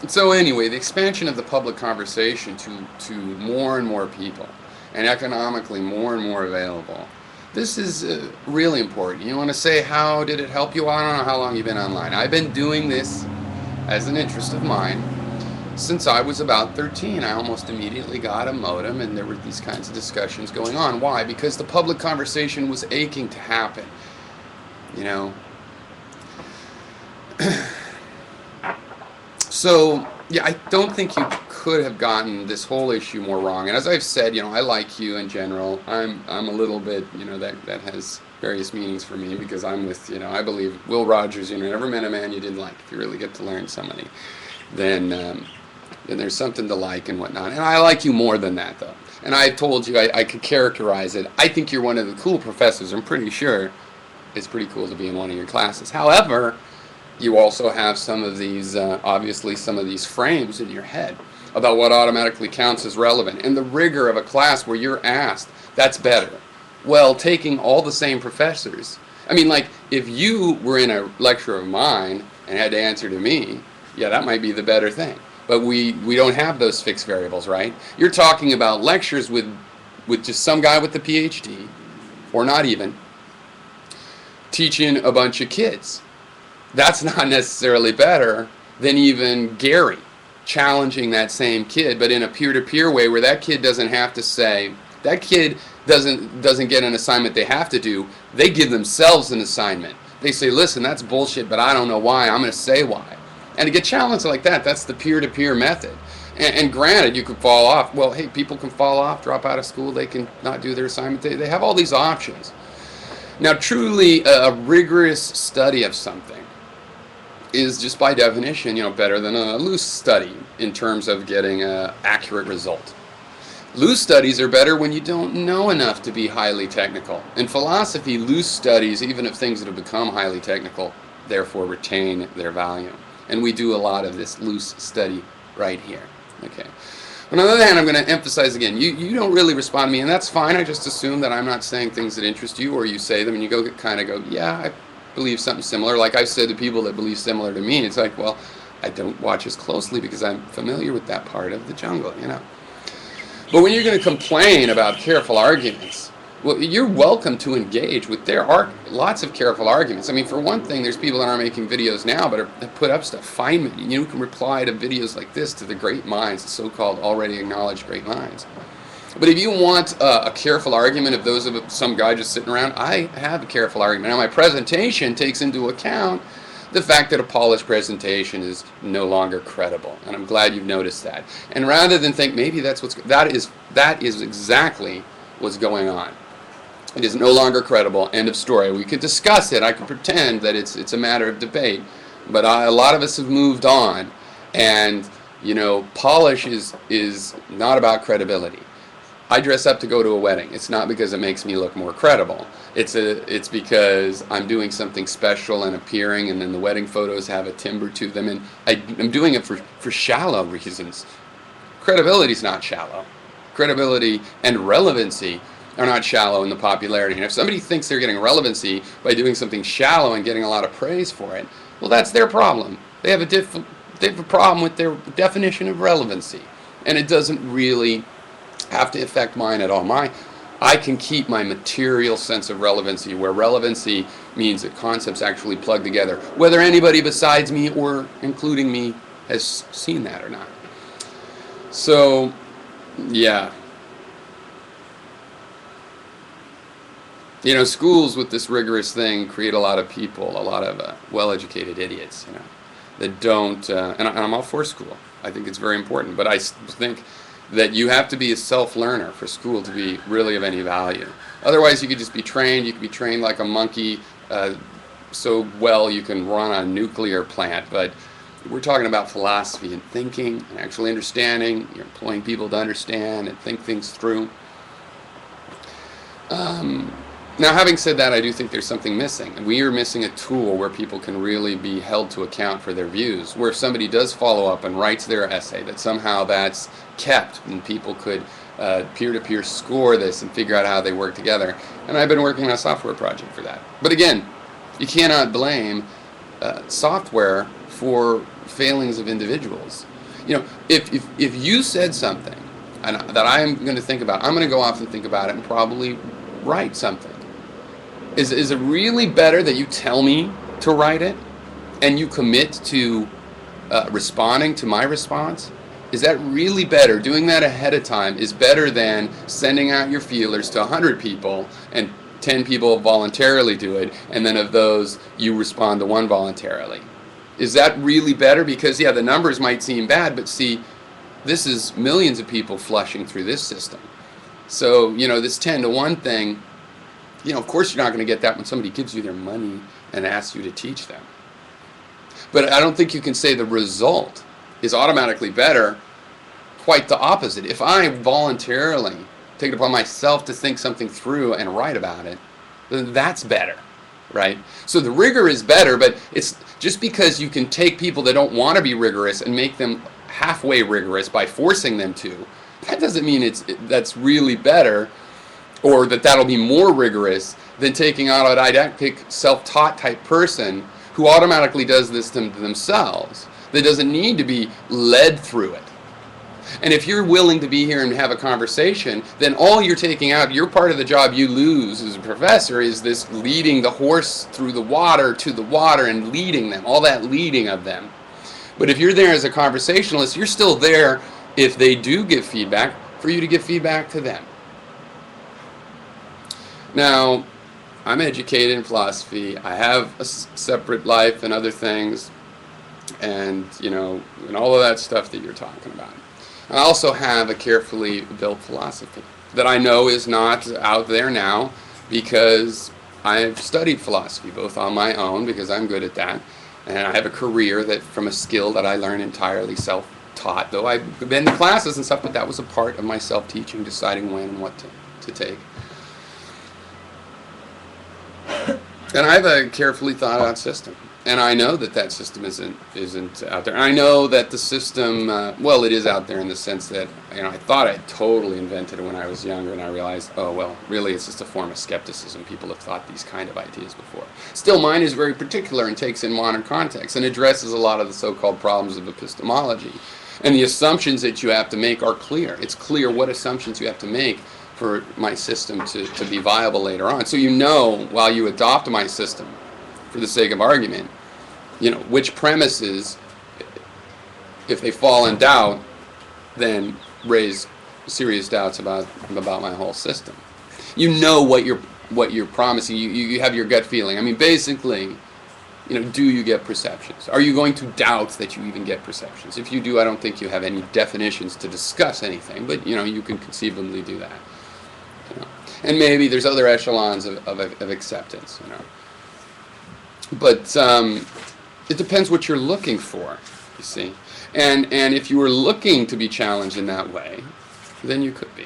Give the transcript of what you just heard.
So anyway, the expansion of the public conversation to more and more people, and economically more and more available. This is really important. You want to say, how did it help you? I don't know how long you've been online. I've been doing this as an interest of mine since I was about 13. I almost immediately got a modem, and there were these kinds of discussions going on. Why? Because the public conversation was aching to happen. You know, so, yeah, I don't think you could have gotten this whole issue more wrong. And as I've said, I like you in general. I'm a little bit, that has various meanings for me because I'm with, I believe Will Rogers, never met a man you didn't like. If you really get to learn somebody, then then there's something to like and whatnot. And I like you more than that, though. And I told you I could characterize it. I think you're one of the cool professors. I'm pretty sure it's pretty cool to be in one of your classes. However, you also have some of these, obviously, some of these frames in your head about what automatically counts as relevant. And the rigor of a class where you're asked, that's better. Well, taking all the same professors. I mean, like, if you were in a lecture of mine and had to answer to me, yeah, that might be the better thing. But we don't have those fixed variables, right? You're talking about lectures with just some guy with a PhD, or not even, teaching a bunch of kids. That's not necessarily better than even Gary challenging that same kid, but in a peer-to-peer way where that kid doesn't have to say, that kid doesn't get an assignment they have to do. They give themselves an assignment. They say, listen, that's bullshit, but I don't know why. I'm going to say why. And to get challenged like that, that's the peer-to-peer method. And granted, you could fall off. Well, hey, people can fall off, drop out of school. They can not do their assignment. They have all these options. Now, truly, a rigorous study of something is just by definition, better than a loose study in terms of getting an accurate result. Loose studies are better when you don't know enough to be highly technical. In philosophy, loose studies, even of things that have become highly technical, therefore retain their value. And we do a lot of this loose study right here. Okay. On the other hand, I'm going to emphasize again, you don't really respond to me, and that's fine. I just assume that I'm not saying things that interest you, or you say them and you kind of go, yeah, I believe something similar. Like I've said to people that believe similar to me, it's like, well, I don't watch as closely because I'm familiar with that part of the jungle, But when you're going to complain about careful arguments, well, you're welcome to engage with. There are lots of careful arguments. I mean, for one thing, there's people that aren't making videos now, but that put up stuff. Find me. You can reply to videos like this to the great minds, the so-called already acknowledged great minds. But if you want a careful argument of those of some guy just sitting around, I have a careful argument. Now, my presentation takes into account the fact that a polished presentation is no longer credible, and I'm glad you've noticed that. And rather than think maybe that is exactly what's going on. It is no longer credible. End of story. We could discuss it. I could pretend that it's a matter of debate, but a lot of us have moved on, and polish is not about credibility. I dress up to go to a wedding. It's not because it makes me look more credible. It's because I'm doing something special and appearing, and then the wedding photos have a timbre to them, and I'm doing it for shallow reasons. Credibility is not shallow. Credibility and relevancy are not shallow in the popularity. And if somebody thinks they're getting relevancy by doing something shallow and getting a lot of praise for it, well, that's their problem. They have a problem with their definition of relevancy, and it doesn't really have to affect mine at all. I can keep my material sense of relevancy, where relevancy means that concepts actually plug together, whether anybody besides me or including me has seen that or not. So, yeah. Schools with this rigorous thing create a lot of people, a lot of well-educated idiots, that don't, and I'm all for school. I think it's very important, but I think that you have to be a self-learner for school to be really of any value. Otherwise, you could just be trained. You could be trained like a monkey so well you can run a nuclear plant, but we're talking about philosophy and thinking and actually understanding. You're employing people to understand and think things through. Now, having said that, I do think there's something missing. And we are missing a tool where people can really be held to account for their views, where if somebody does follow up and writes their essay, that somehow that's kept and people could peer-to-peer score this and figure out how they work together. And I've been working on a software project for that. But again, you cannot blame software for failings of individuals. You know, if you said something and that I'm going to think about, I'm going to go off and think about it and probably write something. Is it really better that you tell me to write it and you commit to responding to my response? Is that really better? Doing that ahead of time is better than sending out your feelers to 100 people and 10 people voluntarily do it, and then of those, you respond to one voluntarily. Is that really better? Because, yeah, the numbers might seem bad, but see, this is millions of people flushing through this system. So, you know, this 10 to 1 thing, you know, of course you're not going to get that when somebody gives you their money and asks you to teach them. But I don't think you can say the result is automatically better. Quite the opposite. If I voluntarily take it upon myself to think something through and write about it, then that's better, right? So the rigor is better, but it's just because you can take people that don't want to be rigorous and make them halfway rigorous by forcing them to, that doesn't mean that's really better, or that'll be more rigorous than taking on a didactic, self-taught type person who automatically does this to themselves, that doesn't need to be led through it. And if you're willing to be here and have a conversation, then all you're taking out, your part of the job you lose as a professor is this leading the horse through the water to the water and leading them, all that leading of them. But if you're there as a conversationalist, you're still there, if they do give feedback, for you to give feedback to them. Now, I'm educated in philosophy. I have a separate life and other things, and, you know, and all of that stuff that you're talking about. I also have a carefully built philosophy that I know is not out there now, because I've studied philosophy both on my own, because I'm good at that, and I have a career that from a skill that I learned entirely self-taught, though I've been to classes and stuff, but that was a part of my self-teaching, deciding when and what to take. And I have a carefully thought out system. And I know that system isn't out there. And I know that the system, well, it is out there in the sense that, you know, I thought I totally invented it when I was younger, and I realized, oh, well, really it's just a form of skepticism. People have thought these kind of ideas before. Still, mine is very particular and takes in modern context and addresses a lot of the so-called problems of epistemology. And the assumptions that you have to make are clear. It's clear what assumptions you have to make for my system to be viable later on. So you know, while you adopt my system, for the sake of argument, you know, which premises, if they fall in doubt, then raise serious doubts about my whole system. You know what you're promising. You have your gut feeling. I mean, basically, you know, do you get perceptions? Are you going to doubt that you even get perceptions? If you do, I don't think you have any definitions to discuss anything, but, you know, you can conceivably do that. You know. And maybe there's other echelons of acceptance, you know. But it depends what you're looking for, you see. And if you were looking to be challenged in that way, then you could be.